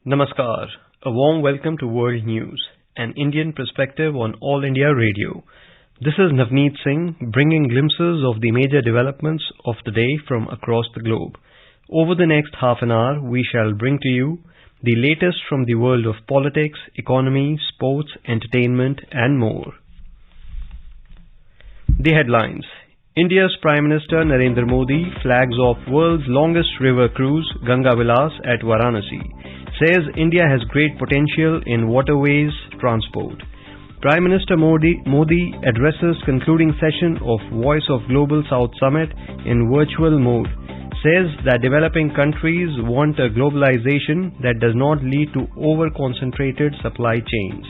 Namaskar. A warm welcome to World News, an Indian perspective on All India Radio. This is Navneet Singh bringing glimpses of the major developments of the day from across the globe. Over the next half an hour, we shall bring to you the latest from the world of politics, economy, sports, entertainment, and more. The headlines. India's Prime Minister Narendra Modi flags off world's longest river cruise, Ganga Vilas, at Varanasi. Says India has great potential in waterways transport. Prime Minister Modi addresses concluding session of Voice of Global South Summit in virtual mode. Says that developing countries want a globalization that does not lead to over-concentrated supply chains.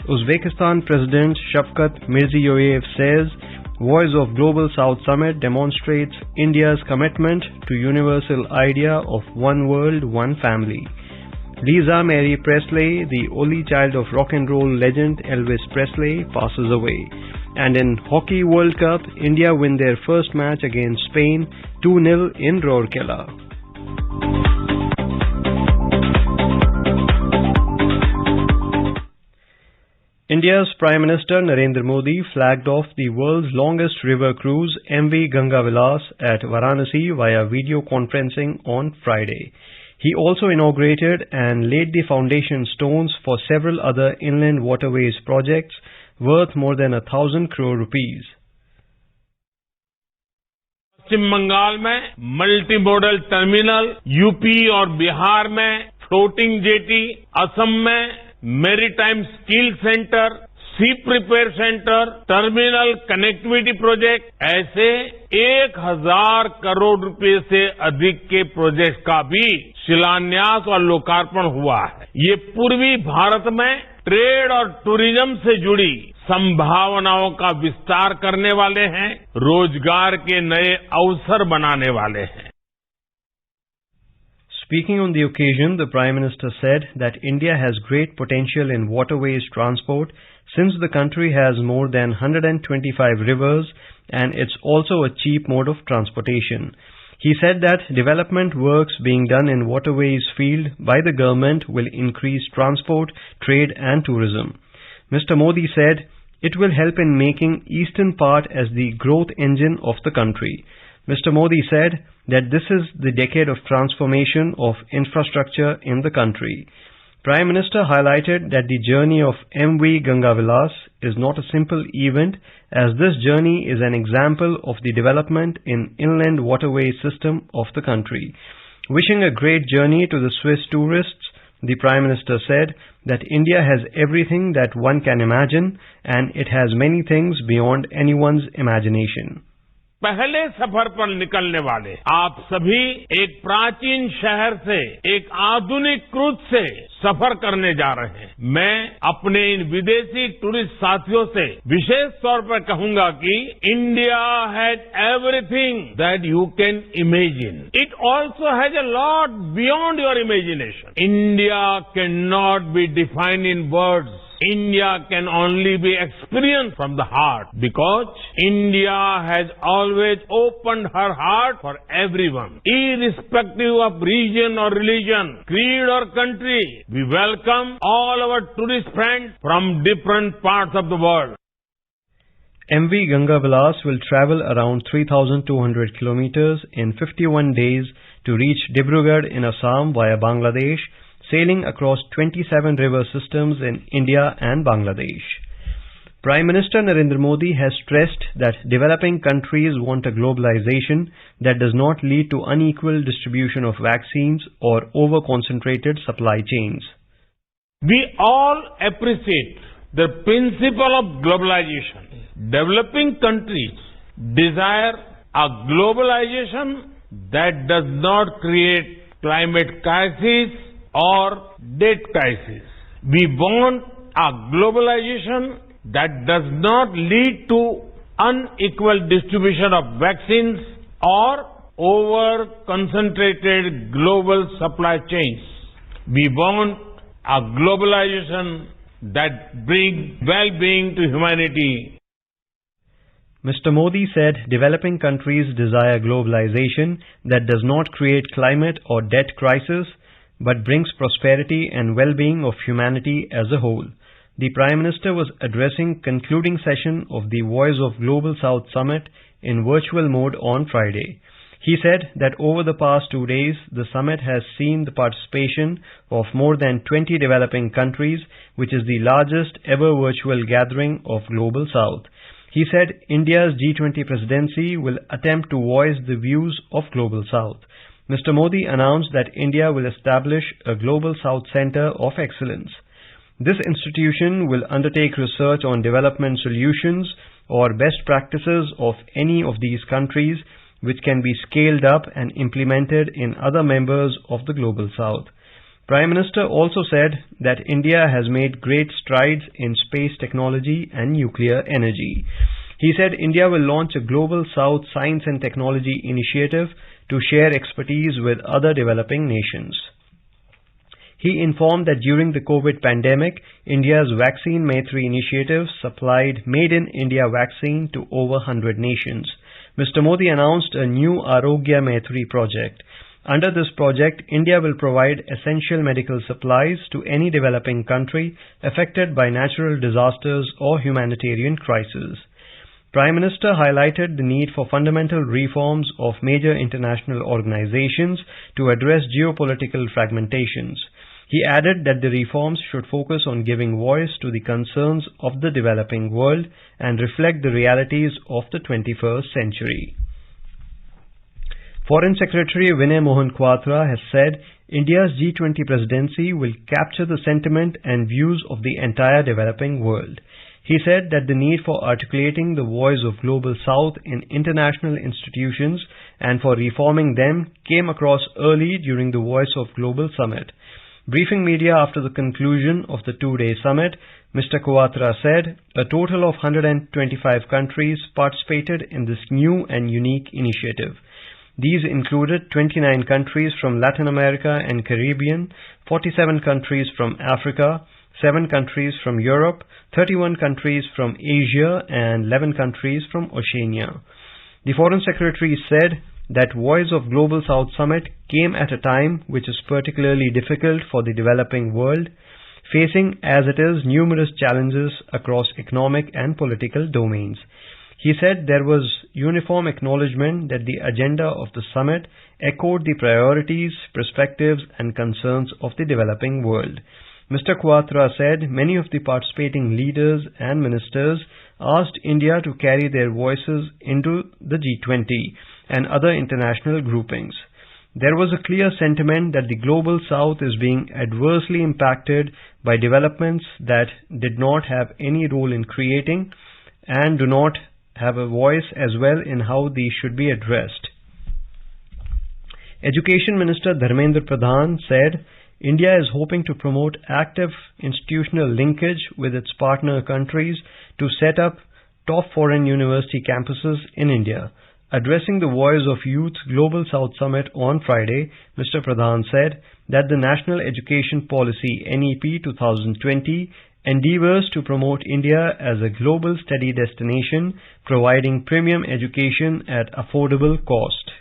Uzbekistan President Shavkat Mirziyoyev says Voice of Global South Summit demonstrates India's commitment to universal idea of one world, one family. Lisa Mary Presley, the only child of rock and roll legend Elvis Presley, passes away. And in Hockey World Cup, India win their first match against Spain 2-0 in Rourkela. India's Prime Minister Narendra Modi flagged off the world's longest river cruise MV Ganga Vilas at Varanasi via video conferencing on Friday. He also inaugurated and laid the foundation stones for several other inland waterways projects worth more than 1,000 crore rupees. पश्चिम बंगाल में multi modal terminal, UP और बिहार में floating jetty, Assam में maritime skill centre, ship repair centre, terminal connectivity project, ऐसे 1,000 करोड़ रुपए से अधिक के project का भी शिलान्यास और लोकार्पण हुआ है। ये पूर्वी भारत में ट्रेड और टूरिज्म से जुड़ी संभावनाओं का विस्तार करने वाले हैं, रोजगार के नए अवसर बनाने वाले हैं। Speaking on the occasion, the Prime Minister said that India has great potential in waterways transport since the country has more than 125 rivers and it's also a cheap mode of transportation. He said that development works being done in waterways field by the government will increase transport, trade and tourism. Mr. Modi said it will help in making eastern part as the growth engine of the country. Mr. Modi said that this is the decade of transformation of infrastructure in the country. Prime Minister highlighted that the journey of MV Ganga Vilas is not a simple event as this journey is an example of the development in inland waterway system of the country. Wishing a great journey to the Swiss tourists, the Prime Minister said that India has everything that one can imagine and it has many things beyond anyone's imagination. पहले सफर पर निकलने वाले आप सभी एक प्राचीन शहर से एक आधुनिक क्रूज से सफर करने जा रहे हैं। मैं अपने इन विदेशी टूरिस्ट साथियों से विशेष तौर पर कहूंगा कि India has everything that you can imagine. It also has a lot beyond your imagination. India can not be defined in words. India can only be experienced from the heart because India has always opened her heart for everyone, irrespective of region or religion, creed or country. We welcome all our tourist friends from different parts of the world. MV Ganga Vilas will travel around 3,200 kilometers in 51 days to reach Dibrugarh in Assam via Bangladesh, sailing across 27 river systems in India and Bangladesh. Prime Minister Narendra Modi has stressed that developing countries want a globalization that does not lead to unequal distribution of vaccines or over-concentrated supply chains. We all appreciate the principle of globalization. Developing countries desire a globalization that does not create climate crisis or debt crisis. We want a globalization that does not lead to unequal distribution of vaccines or over-concentrated global supply chains. We want a globalization that brings well-being to humanity. Mr. Modi said developing countries desire globalization that does not create climate or debt crisis. but brings prosperity and well-being of humanity as a whole. The Prime Minister was addressing concluding session of the Voice of Global South Summit in virtual mode on Friday. He said that over the past 2 days, the summit has seen the participation of more than 20 developing countries, which is the largest ever virtual gathering of Global South. He said India's G20 presidency will attempt to voice the views of Global South. Mr. Modi announced that India will establish a Global South Center of Excellence. This institution will undertake research on development solutions or best practices of any of these countries, which can be scaled up and implemented in other members of the Global South. Prime Minister also said that India has made great strides in space technology and nuclear energy. He said India will launch a Global South Science and Technology initiative to share expertise with other developing nations. He informed that during the COVID pandemic, India's Vaccine Maitri initiative supplied Made in India vaccine to over 100 nations. Mr. Modi announced a new Arogya Maitri project. Under this project, India will provide essential medical supplies to any developing country affected by natural disasters or humanitarian crises. Prime Minister highlighted the need for fundamental reforms of major international organizations to address geopolitical fragmentations. He added that the reforms should focus on giving voice to the concerns of the developing world and reflect the realities of the 21st century. Foreign Secretary Vinay Mohan Kwatra has said India's G20 presidency will capture the sentiment and views of the entire developing world. He said that the need for articulating the voice of Global South in international institutions and for reforming them came across early during the Voice of Global Summit. Briefing media after the conclusion of the 2-day summit, Mr. Kwatra said a total of 125 countries participated in this new and unique initiative. These included 29 countries from Latin America and Caribbean, 47 countries from Africa, 7 countries from Europe, 31 countries from Asia, and 11 countries from Oceania. The Foreign Secretary said that Voice of Global South Summit came at a time which is particularly difficult for the developing world, facing as it is numerous challenges across economic and political domains. He said there was uniform acknowledgement that the agenda of the summit echoed the priorities, perspectives and concerns of the developing world. Mr. Kwatra said many of the participating leaders and ministers asked India to carry their voices into the G20 and other international groupings. There was a clear sentiment that the Global South is being adversely impacted by developments that did not have any role in creating and do not have a voice as well in how these should be addressed. Education Minister Dharmendra Pradhan said India is hoping to promote active institutional linkage with its partner countries to set up top foreign university campuses in India. Addressing the Voice of Youth Global South Summit on Friday, Mr. Pradhan said that the National Education Policy NEP 2020 endeavours to promote India as a global study destination, providing premium education at affordable cost.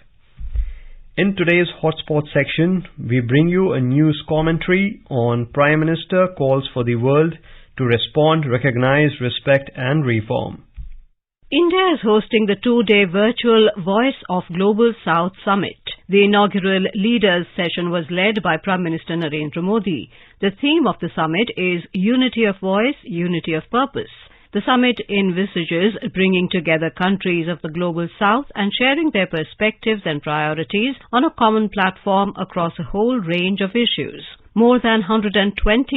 In today's Hotspot section, we bring you a news commentary on Prime Minister calls for the world to respond, recognize, respect and reform. India is hosting the 2-day virtual Voice of Global South Summit. The inaugural leaders session was led by Prime Minister Narendra Modi. The theme of the summit is Unity of Voice, Unity of Purpose. The summit envisages bringing together countries of the Global South and sharing their perspectives and priorities on a common platform across a whole range of issues. More than 120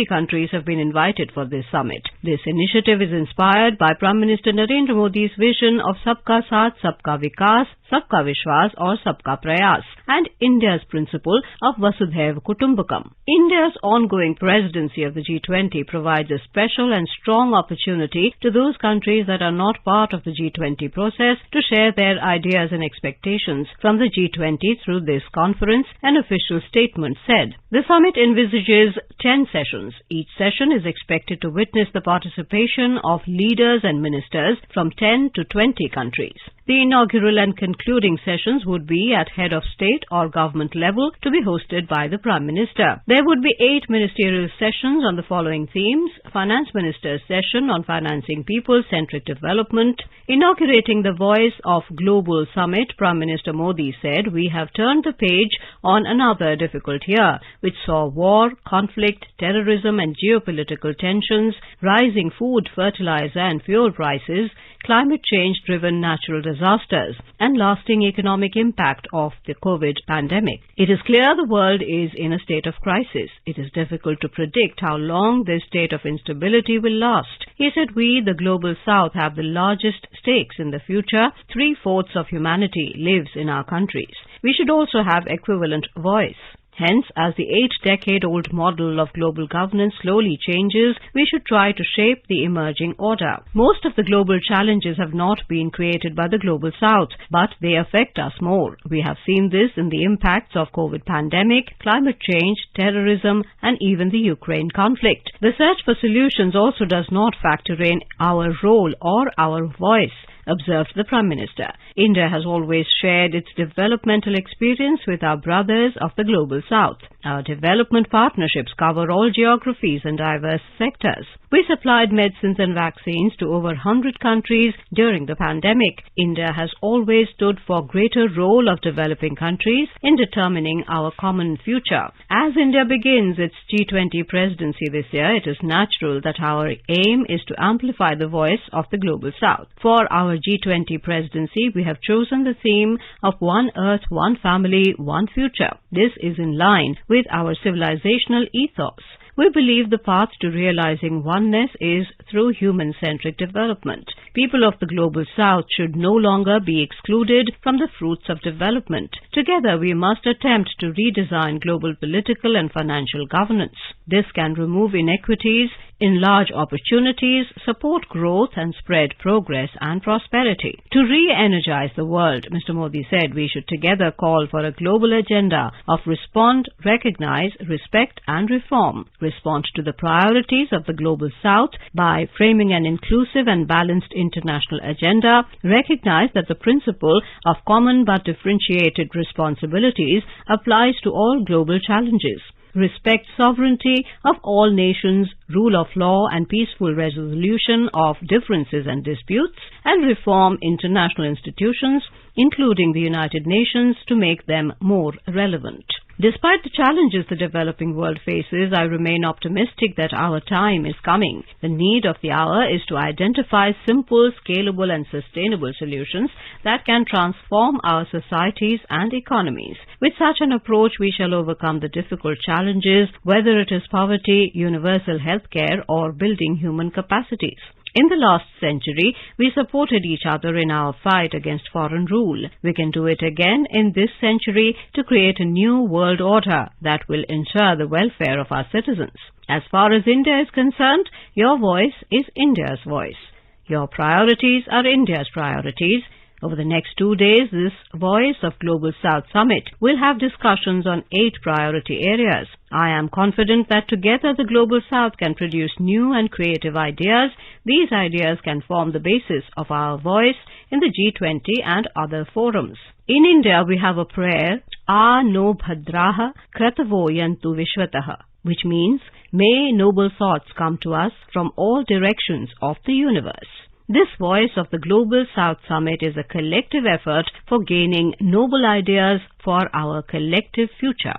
countries have been invited for this summit. This initiative is inspired by Prime Minister Narendra Modi's vision of Sabka Saath, Sabka Vikas, Sabka Vishwas or Sabka Prayas and India's principle of Vasudhaiva Kutumbakam. India's ongoing presidency of the G20 provides a special and strong opportunity to those countries that are not part of the G20 process to share their ideas and expectations from the G20 through this conference, an official statement said. The summit envisages 10 sessions. Each session is expected to witness the participation of leaders and ministers from 10 to 20 countries. The inaugural and concluding sessions would be at head of state or government level to be hosted by the Prime Minister. There would be 8 ministerial sessions on the following themes: Finance Minister's session on financing people-centric development. Inaugurating the Voice of Global Summit, Prime Minister Modi said, "We have turned the page on another difficult year, which saw war, conflict, terrorism and geopolitical tensions, rising food, fertilizer and fuel prices, climate change-driven natural disasters, and lasting economic impact of the COVID pandemic. It is clear the world is in a state of crisis. It is difficult to predict how long this state of instability will last." He said, "We, the Global South, have the largest stakes in the future. 3/4 of humanity lives in our countries. We should also have equivalent voice. Hence, as the 8-decade-old model of global governance slowly changes, we should try to shape the emerging order. Most of the global challenges have not been created by the Global South, but they affect us more. We have seen this in the impacts of COVID pandemic, climate change, terrorism, and even the Ukraine conflict. The search for solutions also does not factor in our role or our voice," observed the Prime Minister. "India has always shared its developmental experience with our brothers of the Global South. Our development partnerships cover all geographies and diverse sectors. We supplied medicines and vaccines to over 100 countries during the pandemic. India has always stood for greater role of developing countries in determining our common future. As India begins its G20 presidency this year, it is natural that our aim is to amplify the voice of the Global South. For our G20 presidency, we have chosen the theme of One Earth, One Family, One Future. This is in line with our civilizational ethos. We believe the path to realizing oneness is through human-centric development. People of the Global South should no longer be excluded from the fruits of development. Together, we must attempt to redesign global political and financial governance. This can remove inequities, enlarge opportunities, support growth and spread progress and prosperity. To re-energize the world," Mr. Modi said, "we should together call for a global agenda of respond, recognize, respect and reform. Respond to the priorities of the Global South by framing an inclusive and balanced international agenda. Recognize that the principle of common but differentiated responsibilities applies to all global challenges. Respect sovereignty of all nations, rule of law and peaceful resolution of differences and disputes, and reform international institutions, including the United Nations, to make them more relevant." Despite the challenges the developing world faces, I remain optimistic that our time is coming. The need of the hour is to identify simple, scalable and sustainable solutions that can transform our societies and economies. With such an approach, we shall overcome the difficult challenges, whether it is poverty, universal health care or building human capacities. In the last century, we supported each other in our fight against foreign rule. We can do it again in this century to create a new world order that will ensure the welfare of our citizens. As far as India is concerned, your voice is India's voice. Your priorities are India's priorities. Over the next 2 days, this Voice of Global South Summit will have discussions on 8 priority areas. I am confident that together the Global South can produce new and creative ideas. These ideas can form the basis of our voice in the G20 and other forums. In India, we have a prayer, "A no bhadraha kratavo yantu vishwataha," which means, "May noble thoughts come to us from all directions of the universe." This Voice of the Global South Summit is a collective effort for gaining noble ideas for our collective future.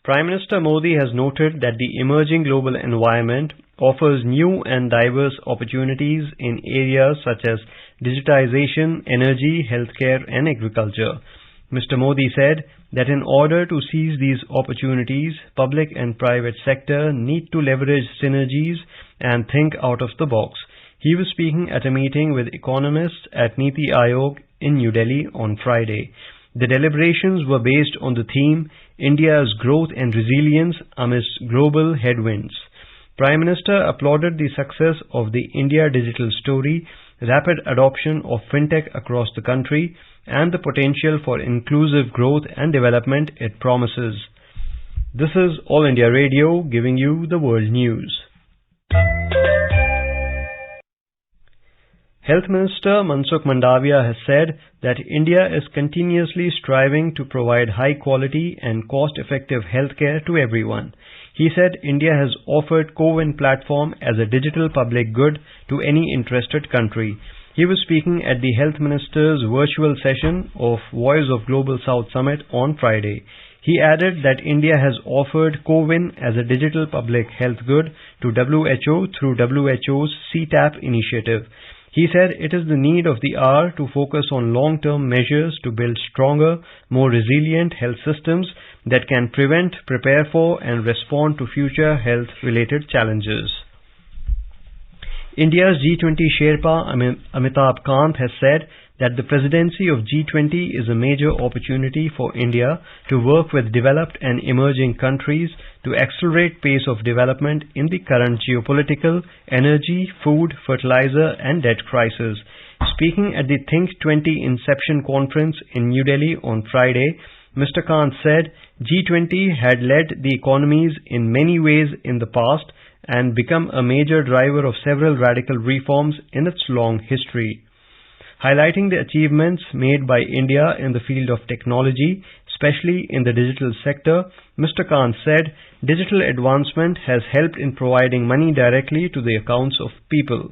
Prime Minister Modi has noted that the emerging global environment offers new and diverse opportunities in areas such as digitization, energy, healthcare and agriculture. Mr. Modi said that in order to seize these opportunities, public and private sector need to leverage synergies and think out of the box. He was speaking at a meeting with economists at Niti Aayog in New Delhi on Friday. The deliberations were based on the theme, India's Growth and Resilience Amidst Global Headwinds. Prime Minister applauded the success of the India Digital Story, rapid adoption of fintech across the country, and the potential for inclusive growth and development it promises. This is All India Radio giving you the world news. Health Minister Mansukh Mandavia has said that India is continuously striving to provide high quality and cost-effective healthcare to everyone. He said India has offered CoWIN platform as a digital public good to any interested country. He was speaking at the Health Minister's virtual session of Voice of Global South Summit on Friday. He added that India has offered CoWIN as a digital public health good to WHO through WHO's CTAP initiative. He said it is the need of the hour to focus on long-term measures to build stronger, more resilient health systems that can prevent, prepare for and respond to future health-related challenges. India's G20 Sherpa Amitabh Kant has said that the presidency of G20 is a major opportunity for India to work with developed and emerging countries to accelerate pace of development in the current geopolitical, energy, food, fertilizer and debt crisis. Speaking at the Think 20 Inception Conference in New Delhi on Friday, Mr. Kant said G20 had led the economies in many ways in the past and become a major driver of several radical reforms in its long history. Highlighting the achievements made by India in the field of technology, especially in the digital sector, Mr. Kant said digital advancement has helped in providing money directly to the accounts of people.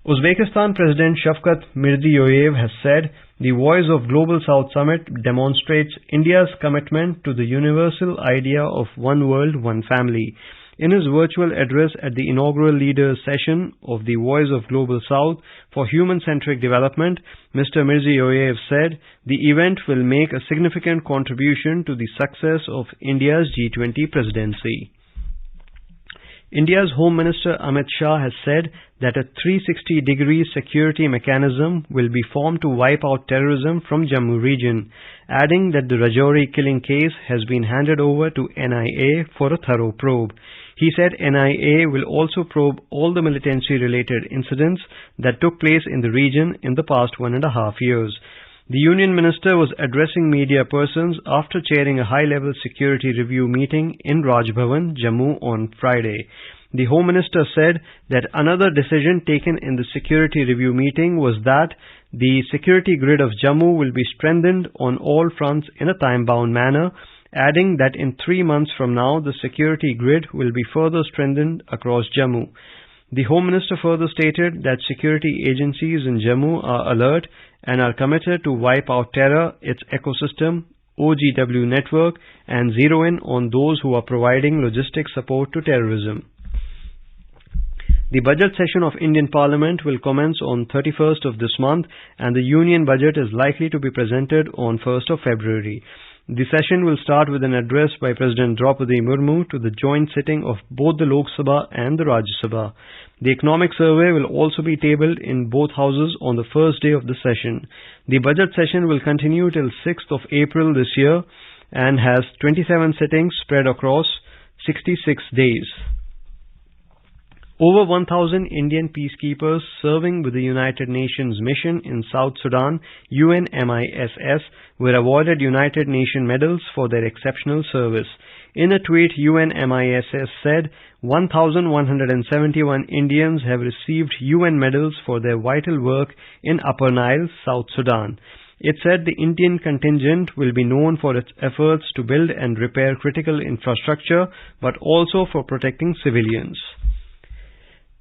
Uzbekistan President Shavkat Mirziyoyev has said the Voice of Global South Summit demonstrates India's commitment to the universal idea of one world, one family. In his virtual address at the inaugural leaders session of the Voice of Global South for Human-Centric Development, Mr. Mirziyoyev said the event will make a significant contribution to the success of India's G20 presidency. India's Home Minister Amit Shah has said that a 360-degree security mechanism will be formed to wipe out terrorism from Jammu region, adding that the Rajouri killing case has been handed over to NIA for a thorough probe. He said NIA will also probe all the militancy-related incidents that took place in the region in the past 1.5 years. The Union Minister was addressing media persons after chairing a high-level security review meeting in Raj Bhavan, Jammu on Friday. The Home Minister said that another decision taken in the security review meeting was that the security grid of Jammu will be strengthened on all fronts in a time-bound manner, adding that in 3 months from now the security grid will be further strengthened across Jammu. The Home Minister further stated that security agencies in Jammu are alert and are committed to wipe out terror, its ecosystem, OGW network and zero in on those who are providing logistic support to terrorism. The budget session of Indian Parliament will commence on 31st of this month and the Union budget is likely to be presented on 1st of February. The session will start with an address by President Draupadi Murmu to the joint sitting of both the Lok Sabha and the Rajya Sabha. The economic survey will also be tabled in both houses on the first day of the session. The budget session will continue till 6th of April this year and has 27 sittings spread across 66 days. Over 1,000 Indian peacekeepers serving with the United Nations mission in South Sudan, UNMISS, were awarded United Nations medals for their exceptional service. In a tweet, UNMISS said 1,171 Indians have received UN medals for their vital work in Upper Nile, South Sudan. It said the Indian contingent will be known for its efforts to build and repair critical infrastructure, but also for protecting civilians.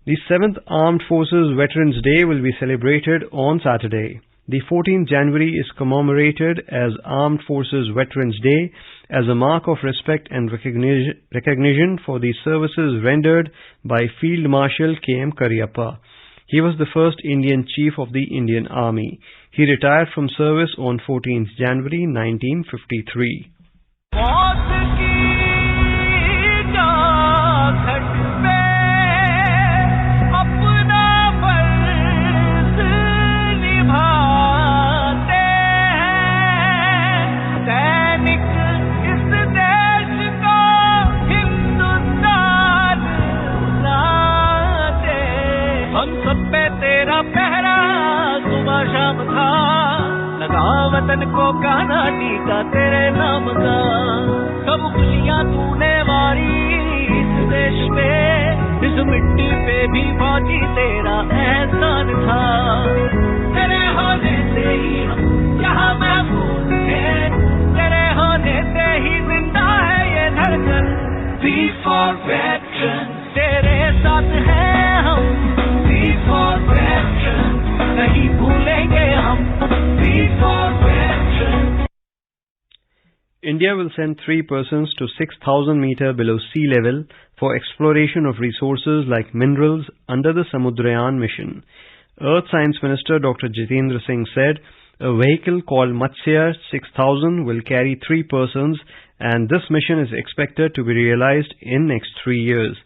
The 7th Armed Forces Veterans Day will be celebrated on Saturday. The 14th January is commemorated as Armed Forces Veterans Day as a mark of respect and recognition for the services rendered by Field Marshal K.M. Cariappa. He was the first Indian Chief of the Indian Army. He retired from service on 14th January 1953. वतन को गाना टीका तेरे नाम का सब खुशियां तूने वारी इस देश पे, इस मिट्टी पे भी फौजी तेरा एहसान था। तेरे होने से ही हम यहाँ महफूज थे, तेरे होने से ही जिंदा है ये धड़कन। We for veterans, तेरे साथ हैं हम। We for veterans, नहीं भूलेंगे हम। We for veterans. India will send 3 persons to 6,000 meter below sea level for exploration of resources like minerals under the Samudrayan mission. Earth Science Minister Dr. Jitendra Singh said a vehicle called Matsya 6000 will carry 3 persons, and this mission is expected to be realized in next 3 years.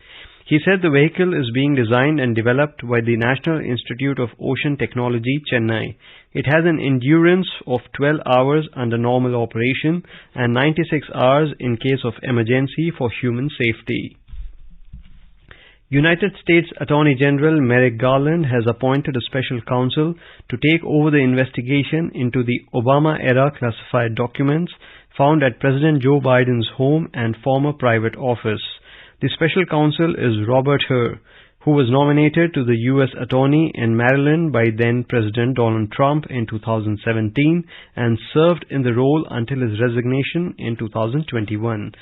He said the vehicle is being designed and developed by the National Institute of Ocean Technology, Chennai. It has an endurance of 12 hours under normal operation and 96 hours in case of emergency for human safety. United States Attorney General Merrick Garland has appointed a special counsel to take over the investigation into the Obama-era classified documents found at President Joe Biden's home and former private office. The special counsel is Robert Hur, who was nominated to the U.S. Attorney in Maryland by then-President Donald Trump in 2017 and served in the role until his resignation in 2021.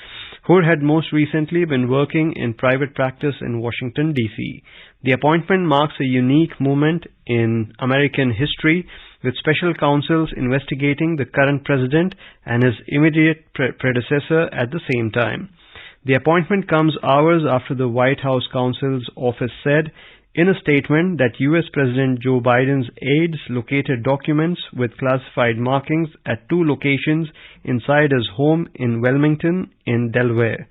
Hur had most recently been working in private practice in Washington, D.C. The appointment marks a unique moment in American history, with special counsels investigating the current president and his immediate predecessor at the same time. The appointment comes hours after the White House counsel's office said in a statement that U.S. President Joe Biden's aides located documents with classified markings at 2 locations inside his home in Wilmington in Delaware.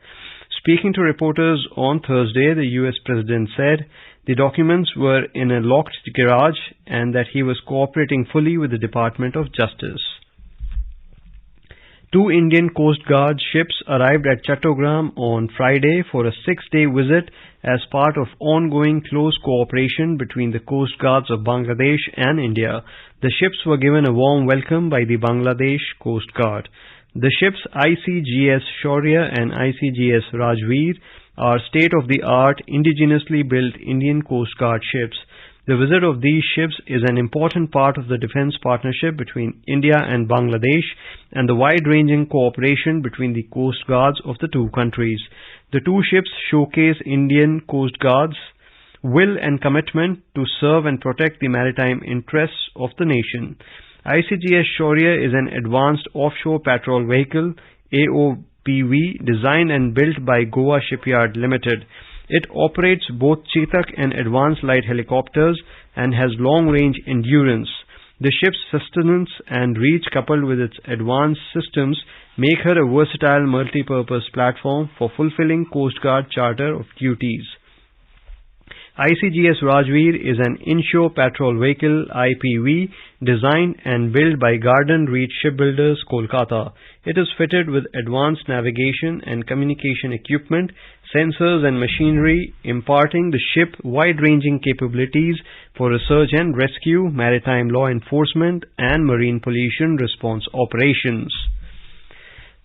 Speaking to reporters on Thursday, the U.S. President said the documents were in a locked garage and that he was cooperating fully with the Department of Justice. 2 Indian Coast Guard ships arrived at Chattogram on Friday for a 6-day visit as part of ongoing close cooperation between the Coast Guards of Bangladesh and India. The ships were given a warm welcome by the Bangladesh Coast Guard. The ships ICGS Shaurya and ICGS Rajveer are state-of-the-art indigenously built Indian Coast Guard ships. The visit of these ships is an important part of the defense partnership between India and Bangladesh and the wide-ranging cooperation between the coast guards of the 2 countries. The 2 ships showcase Indian Coast Guard's will and commitment to serve and protect the maritime interests of the nation. ICGS Shaurya is an advanced offshore patrol vehicle, AOPV, designed and built by Goa Shipyard Limited. It operates both Chetak and advanced light helicopters and has long-range endurance. The ship's sustenance and reach, coupled with its advanced systems, make her a versatile multi-purpose platform for fulfilling Coast Guard charter of duties. ICGS Rajveer is an inshore patrol vehicle, IPV, designed and built by Garden Reach Shipbuilders, Kolkata. It is fitted with advanced navigation and communication equipment, sensors and machinery, imparting the ship wide-ranging capabilities for research and rescue, maritime law enforcement, and marine pollution response operations.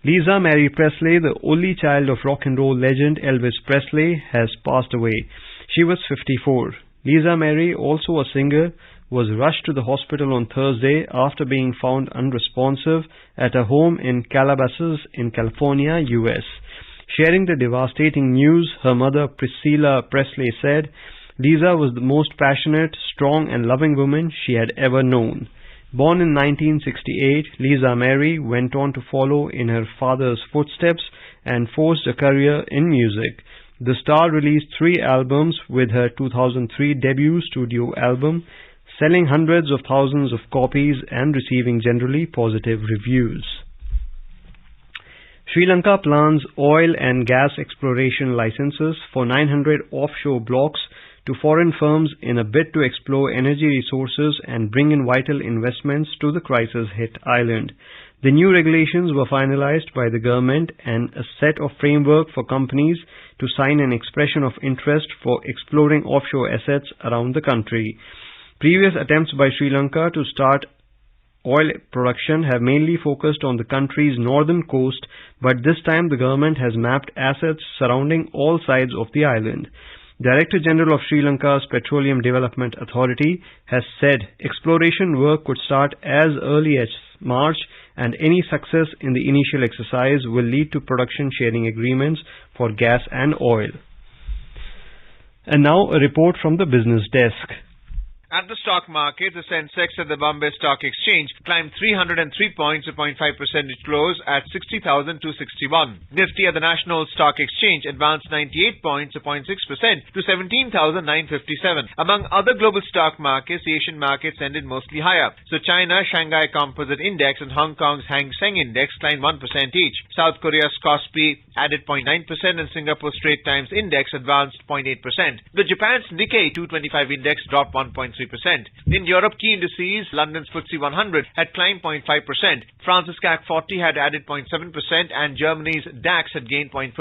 Lisa Marie Presley, the only child of rock and roll legend Elvis Presley, has passed away. She was 54. Lisa Marie, also a singer, was rushed to the hospital on Thursday after being found unresponsive at a home in Calabasas in California, U.S. Sharing the devastating news, her mother Priscilla Presley said, Lisa was the most passionate, strong and loving woman she had ever known. Born in 1968, Lisa Marie went on to follow in her father's footsteps and forged a career in music. The star released 3 albums with her 2003 debut studio album, selling hundreds of thousands of copies and receiving generally positive reviews. Sri Lanka plans oil and gas exploration licenses for 900 offshore blocks to foreign firms in a bid to explore energy resources and bring in vital investments to the crisis-hit island. The new regulations were finalized by the government and a set of framework for companies to sign an expression of interest for exploring offshore assets around the country. Previous attempts by Sri Lanka to start oil production have mainly focused on the country's northern coast, but this time the government has mapped assets surrounding all sides of the island. Director General of Sri Lanka's Petroleum Development Authority has said exploration work could start as early as March, and any success in the initial exercise will lead to production sharing agreements for gas and oil. And now a report from the business desk. At the stock market, the Sensex at the Bombay Stock Exchange climbed 303 points, a 0.5% close at 60,261. Nifty at the National Stock Exchange advanced 98 points, a 0.6% to 17,957. Among other global stock markets, the Asian markets ended mostly higher. So China, Shanghai Composite Index and Hong Kong's Hang Seng Index climbed 1% each. South Korea's Kospi added 0.9% and Singapore Straits Times Index advanced 0.8%. The Japan's Nikkei 225 Index dropped 1.3%. In Europe, key indices, London's FTSE 100 had climbed 0.5%, France's CAC 40 had added 0.7%, and Germany's DAX had gained 0.4%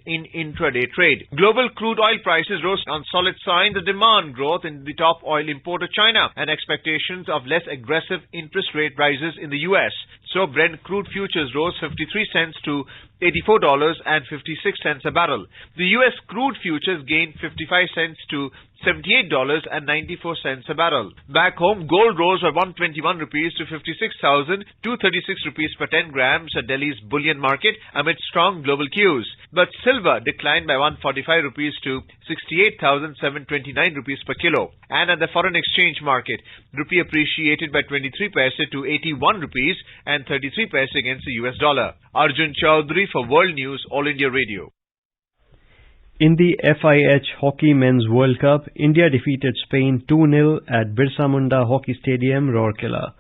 in intraday trade. Global crude oil prices rose on solid signs of demand growth in the top oil importer China and expectations of less aggressive interest rate rises in the US. So Brent crude futures rose 53 cents to $84.56 a barrel. The US crude futures gained 55 cents to $78.94 a barrel. Back home, gold rose by 121 rupees to 56,236 rupees per 10 grams at Delhi's bullion market amid strong global cues. But silver declined by 145 rupees to 68,729 rupees per kilo. And at the foreign exchange market, rupee appreciated by 23 paise to 81 rupees and 33 paise against the US dollar. Arjun Chaudhary for World News, All India Radio. In the FIH Hockey Men's World Cup, India defeated Spain 2-0 at Birsa Munda Hockey Stadium, Rourkela.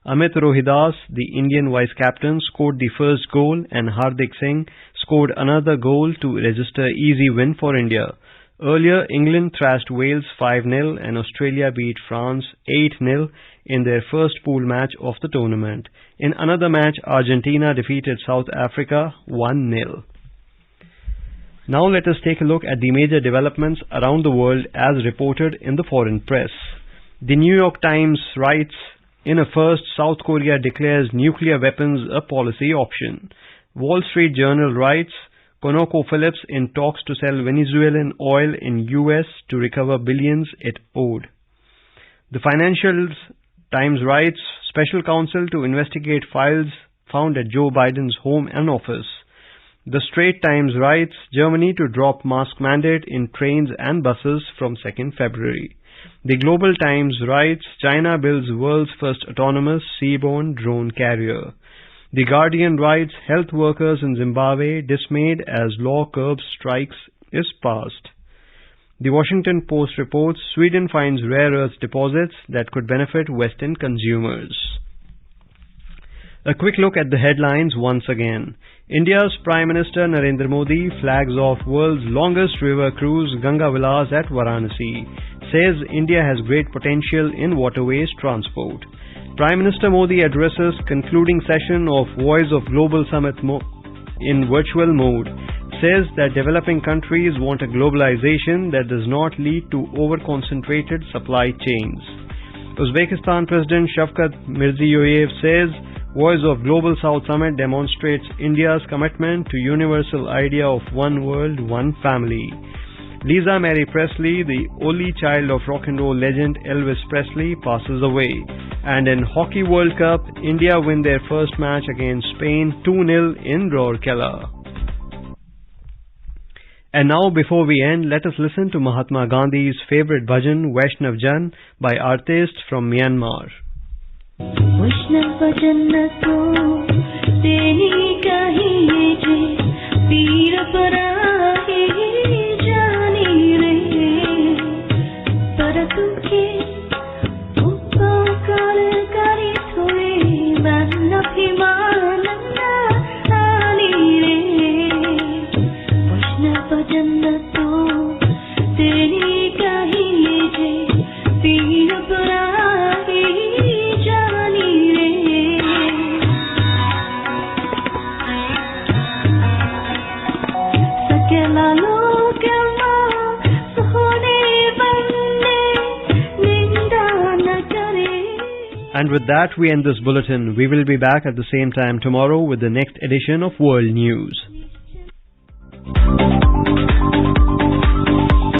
Amit Rohidas, the Indian vice-captain, scored the first goal and Hardik Singh scored another goal to register easy win for India. Earlier, England thrashed Wales 5-0 and Australia beat France 8-0 in their first pool match of the tournament. In another match, Argentina defeated South Africa 1-0. Now let us take a look at the major developments around the world as reported in the foreign press. The New York Times writes, in a first, South Korea declares nuclear weapons a policy option. Wall Street Journal writes, ConocoPhillips in talks to sell Venezuelan oil in US to recover billions it owed. The Financial Times writes, special counsel to investigate files found at Joe Biden's home and office. The Straits Times writes, Germany to drop mask mandate in trains and buses from 2nd February. The Global Times writes, China builds world's first autonomous seaborne drone carrier. The Guardian writes, health workers in Zimbabwe dismayed as law curbs strikes is passed. The Washington Post reports, Sweden finds rare earth deposits that could benefit Western consumers. A quick look at the headlines once again. India's Prime Minister Narendra Modi flags off world's longest river cruise Ganga Vilas at Varanasi. Says India has great potential in waterways transport. Prime Minister Modi addresses concluding session of Voice of Global Summit in virtual mode. Says that developing countries want a globalization that does not lead to over-concentrated supply chains. Uzbekistan President Shavkat Mirziyoyev says Voice of Global South Summit demonstrates India's commitment to universal idea of one world, one family. Lisa Mary Presley, the only child of rock and roll legend Elvis Presley, passes away. And in Hockey World Cup, India win their first match against Spain 2-0 in Rourkela. And now, before we end, let us listen to Mahatma Gandhi's favorite bhajan, Vaishnav Jan, by artists from Myanmar. वैष्णव भजन तो तेरी कहिए जे पीर पराहे जानी रे पर तुके उपकार करे थोड़े बन अभिमान नानी रे वैष्णव भजन तो तेरी कहिए जे पीर पराहे Holy And with that, we end this bulletin. We will be back at the same time tomorrow with the next edition of World News.